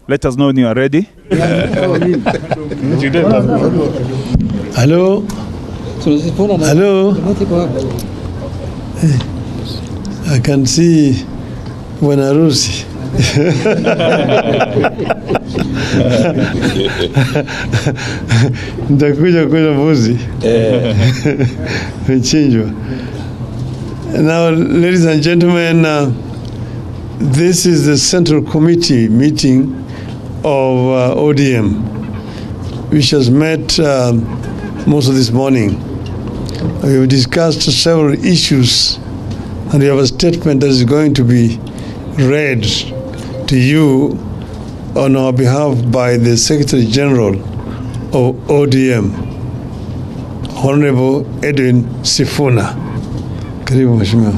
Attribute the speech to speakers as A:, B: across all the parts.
A: Let us know when you are ready.
B: Hello. Hello. I can see Wanarusi. Nitakuja kuja mbuzi. Mchinjwa. Now, ladies and gentlemen, this is the Central Committee meeting of ODM, which has met most of this morning. We have discussed several issues, and we have a statement that is going to be read to you on our behalf by the Secretary General of ODM, Honorable Edwin Sifuna. Karibu Mheshimiwa.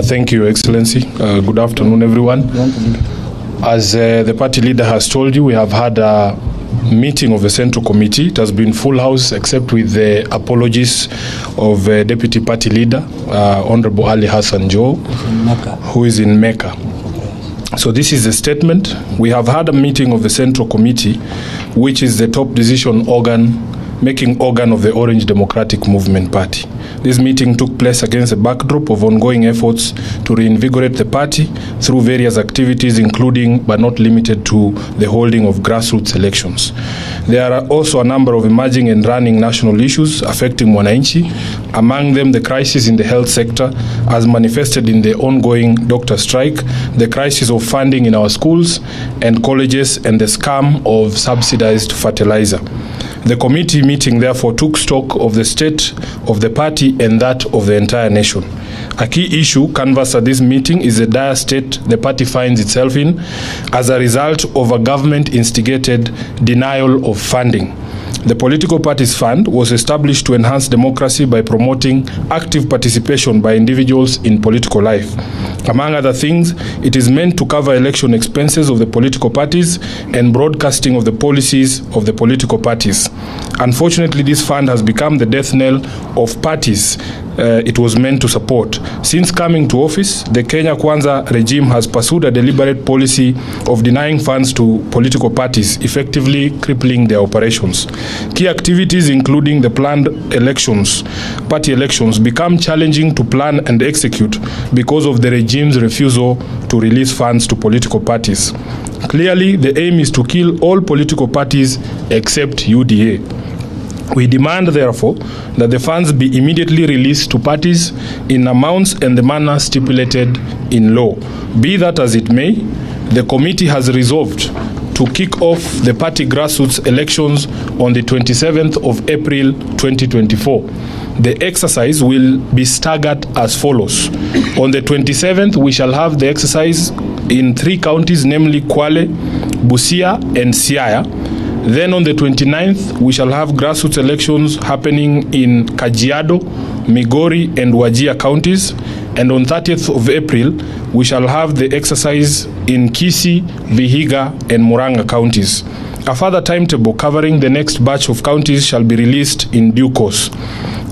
C: Thank you, Excellency. Good afternoon, everyone. As the party leader has told you, we have had a meeting of the Central Committee. It has been full house, except with the apologies of Deputy Party Leader, Honorable Ali Hassan Joe, who is in Mecca. So this is a statement. We have had a meeting of the Central Committee, which is the top decision organ, making organ of the Orange Democratic Movement Party. This meeting took place against a backdrop of ongoing efforts to reinvigorate the party through various activities, including but not limited to the holding of grassroots elections. There are also a number of emerging and running national issues affecting Mwananchi, among them the crisis in the health sector as manifested in the ongoing doctor strike, the crisis of funding in our schools and colleges, and the scam of subsidized fertilizer. The committee meeting therefore took stock of the state of the party and that of the entire nation. A key issue canvassed at this meeting is the dire state the party finds itself in as a result of a government-instigated denial of funding. The Political Parties Fund was established to enhance democracy by promoting active participation by individuals in political life. Among other things, it is meant to cover election expenses of the political parties and broadcasting of the policies of the political parties. Unfortunately, this fund has become the death knell of parties it was meant to support. Since coming to office, the Kenya Kwanza regime has pursued a deliberate policy of denying funds to political parties, effectively crippling their operations. Key activities, including the planned elections, party elections, become challenging to plan and execute because of the regime's refusal to release funds to political parties. Clearly, the aim is to kill all political parties except UDA. We demand, therefore, that the funds be immediately released to parties in amounts and the manner stipulated in law. Be that as it may, the committee has resolved to kick off the party grassroots elections on the 27th of April 2024. The exercise will be staggered as follows. On the 27th, we shall have the exercise in 3 counties, namely Kwale, Busia, and Siaya. Then on the 29th, we shall have grassroots elections happening in Kajiado, Migori, and Wajir counties. And on 30th of April, we shall have the exercise in Kisii, Vihiga, and Murang'a counties. A further timetable covering the next batch of counties shall be released in due course.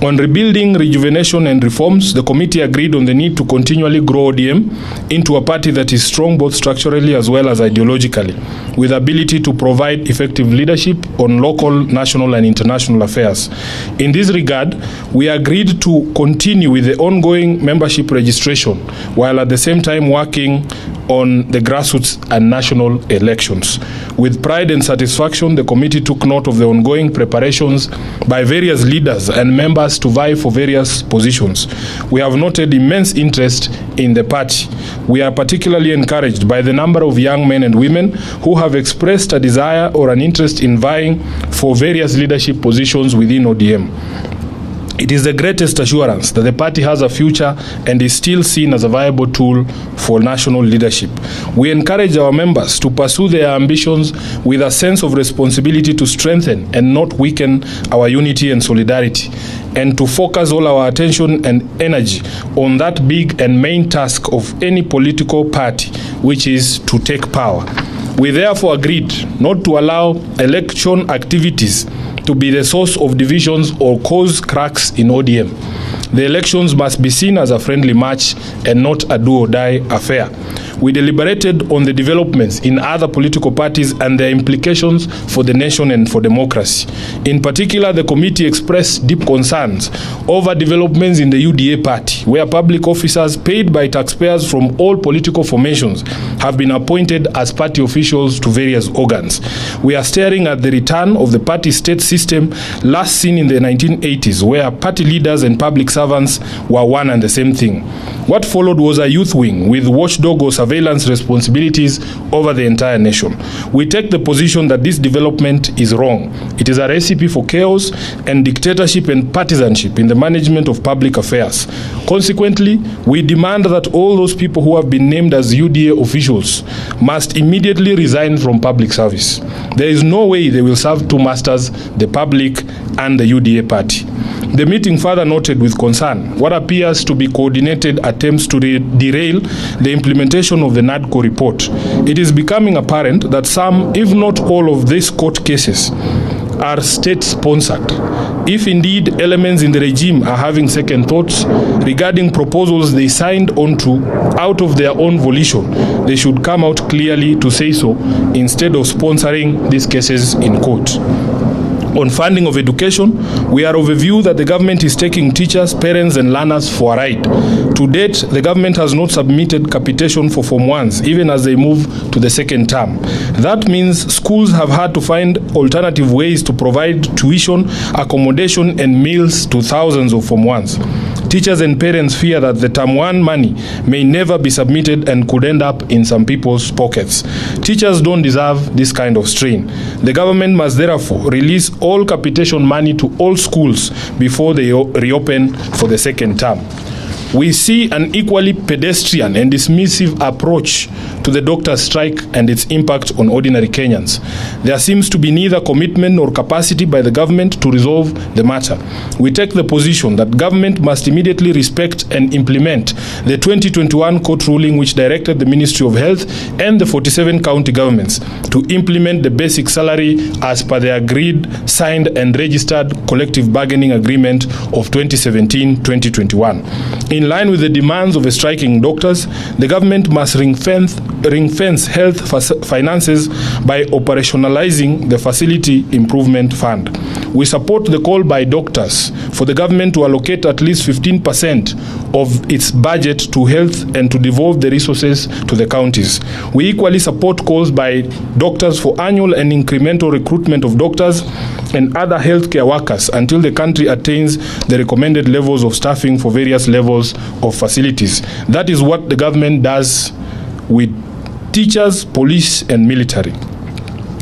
C: On rebuilding, rejuvenation, and reforms, the committee agreed on the need to continually grow ODM into a party that is strong both structurally as well as ideologically, with ability to provide effective leadership on local, national, and international affairs. In this regard, we agreed to continue with the ongoing membership registration, while at the same time working on the grassroots and national elections. With pride and satisfaction, the committee took note of the ongoing preparations by various leaders and members to vie for various positions. We have noted immense interest in the party. We are particularly encouraged by the number of young men and women who have expressed a desire or an interest in vying for various leadership positions within ODM. It is the greatest assurance that the party has a future and is still seen as a viable tool for national leadership. We encourage our members to pursue their ambitions with a sense of responsibility to strengthen and not weaken our unity and solidarity, and to focus all our attention and energy on that big and main task of any political party, which is to take power. We therefore agreed not to allow election activities to be the source of divisions or cause cracks in ODM. The elections must be seen as a friendly match and not a do-or-die affair. We deliberated on the developments in other political parties and their implications for the nation and for democracy. In particular, the committee expressed deep concerns over developments in the UDA party, where public officers paid by taxpayers from all political formations have been appointed as party officials to various organs. We are staring at the return of the party state system last seen in the 1980s, where party leaders and public servants were one and the same thing. What followed was a youth wing with watchdog or surveillance responsibilities over the entire nation. We take the position that this development is wrong. It is a recipe for chaos and dictatorship and partisanship in the management of public affairs. Consequently, we demand that all those people who have been named as UDA officials must immediately resign from public service. There is no way they will serve two masters, the public and the UDA party. The meeting further noted with concern what appears to be coordinated attempts to derail the implementation of the NADCO report. It is becoming apparent that some, if not all, of these court cases are state-sponsored. If indeed elements in the regime are having second thoughts regarding proposals they signed onto out of their own volition, they should come out clearly to say so instead of sponsoring these cases in court. On funding of education, we are of a view that the government is taking teachers, parents and learners for a ride. To date, the government has not submitted capitation for Form 1s, even as they move to the second term. That means schools have had to find alternative ways to provide tuition, accommodation and meals to thousands of Form 1s. Teachers and parents fear that the Term 1 money may never be submitted and could end up in some people's pockets. Teachers don't deserve this kind of strain. The government must therefore release all capitation money to all schools before they reopen for the second term. We see an equally pedestrian and dismissive approach to the doctors' strike and its impact on ordinary Kenyans. There seems to be neither commitment nor capacity by the government to resolve the matter. We take the position that government must immediately respect and implement the 2021 court ruling which directed the Ministry of Health and the 47 county governments to implement the basic salary as per the agreed, signed and registered collective bargaining agreement of 2017-2021. In line with the demands of the striking doctors, the government must ring-fence health finances by operationalizing the Facility Improvement Fund. We support the call by doctors for the government to allocate at least 15% of its budget to health and to devolve the resources to the counties. We equally support calls by doctors for annual and incremental recruitment of doctors and other healthcare workers until the country attains the recommended levels of staffing for various levels of facilities. That is what the government does with teachers, police and military.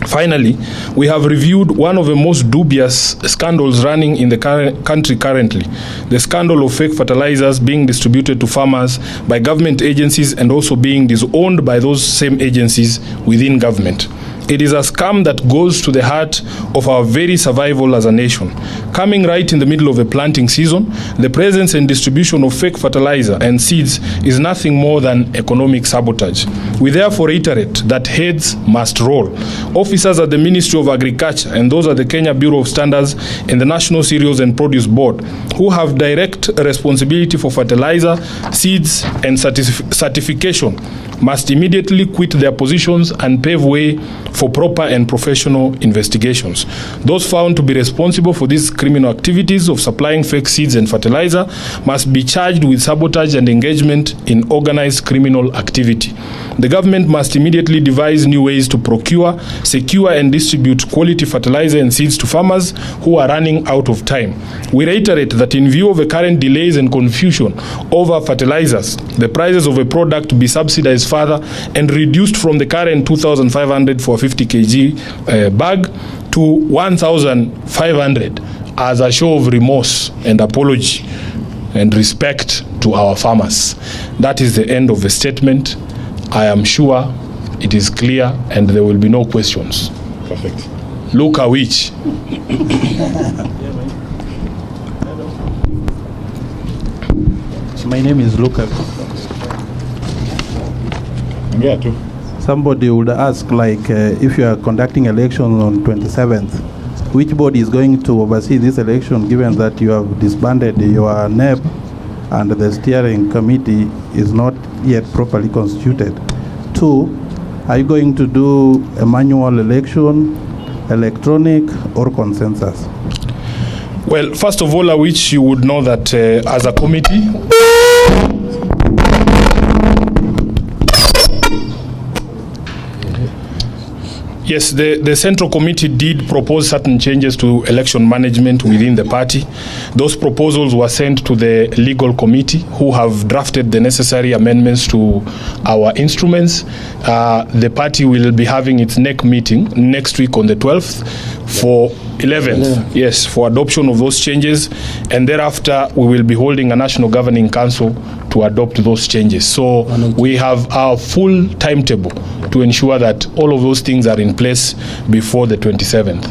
C: Finally, we have reviewed one of the most dubious scandals running in the country currently, the scandal of fake fertilizers being distributed to farmers by government agencies and also being disowned by those same agencies within government. It is a scam that goes to the heart of our very survival as a nation. Coming right in the middle of the planting season, the presence and distribution of fake fertilizer and seeds is nothing more than economic sabotage. We therefore reiterate that heads must roll. Officers at the Ministry of Agriculture and those at the Kenya Bureau of Standards and the National Cereals and Produce Board, who have direct responsibility for fertilizer, seeds and certification, must immediately quit their positions and pave way for proper and professional investigations. Those found to be responsible for these criminal activities of supplying fake seeds and fertilizer must be charged with sabotage and engagement in organized criminal activity. The government must immediately devise new ways to procure, secure and distribute quality fertilizer and seeds to farmers who are running out of time. We reiterate that in view of the current delays and confusion over fertilizers, the prices of a product to be subsidized further and reduced from the current 2,500 for a 50 kg bag to 1,500 as a show of remorse and apology and respect to our farmers. That is the end of the statement. I am sure it is clear and there will be no questions. Perfect. Luka which?
D: My name is Luka.
A: Yeah, too.
D: somebody would ask, like, if you are conducting elections on 27th, which body is going to oversee this election, given that you have disbanded your NEP and the steering committee is not yet properly constituted? 2, are you going to do a manual election, electronic, or consensus?
C: Well, first of all, I wish you would know that as a committee, yes, the Central Committee did propose certain changes to election management within the party. Those proposals were sent to the legal committee, who have drafted the necessary amendments to our instruments. The party will be having its next meeting next week on the 12th for 11th, yes, for adoption of those changes, and thereafter we will be holding a National Governing Council to adopt those changes. So we have our full timetable to ensure that all of those things are in place before the 27th.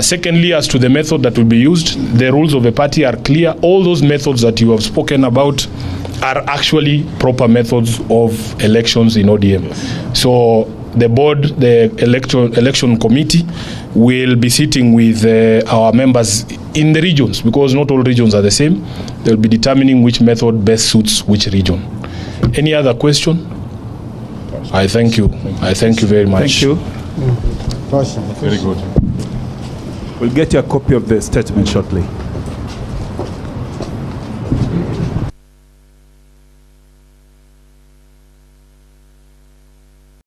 C: Secondly, as to the method that will be used, the rules of the party are clear. All those methods that you have spoken about are actually proper methods of elections in ODM. So the board, the election committee, will be sitting with our members in the regions, because not all regions are the same. They'll be determining which method best suits which region. Any other question? I thank you. I thank you very much.
A: Thank you. Very good. We'll get you a copy of the statement shortly.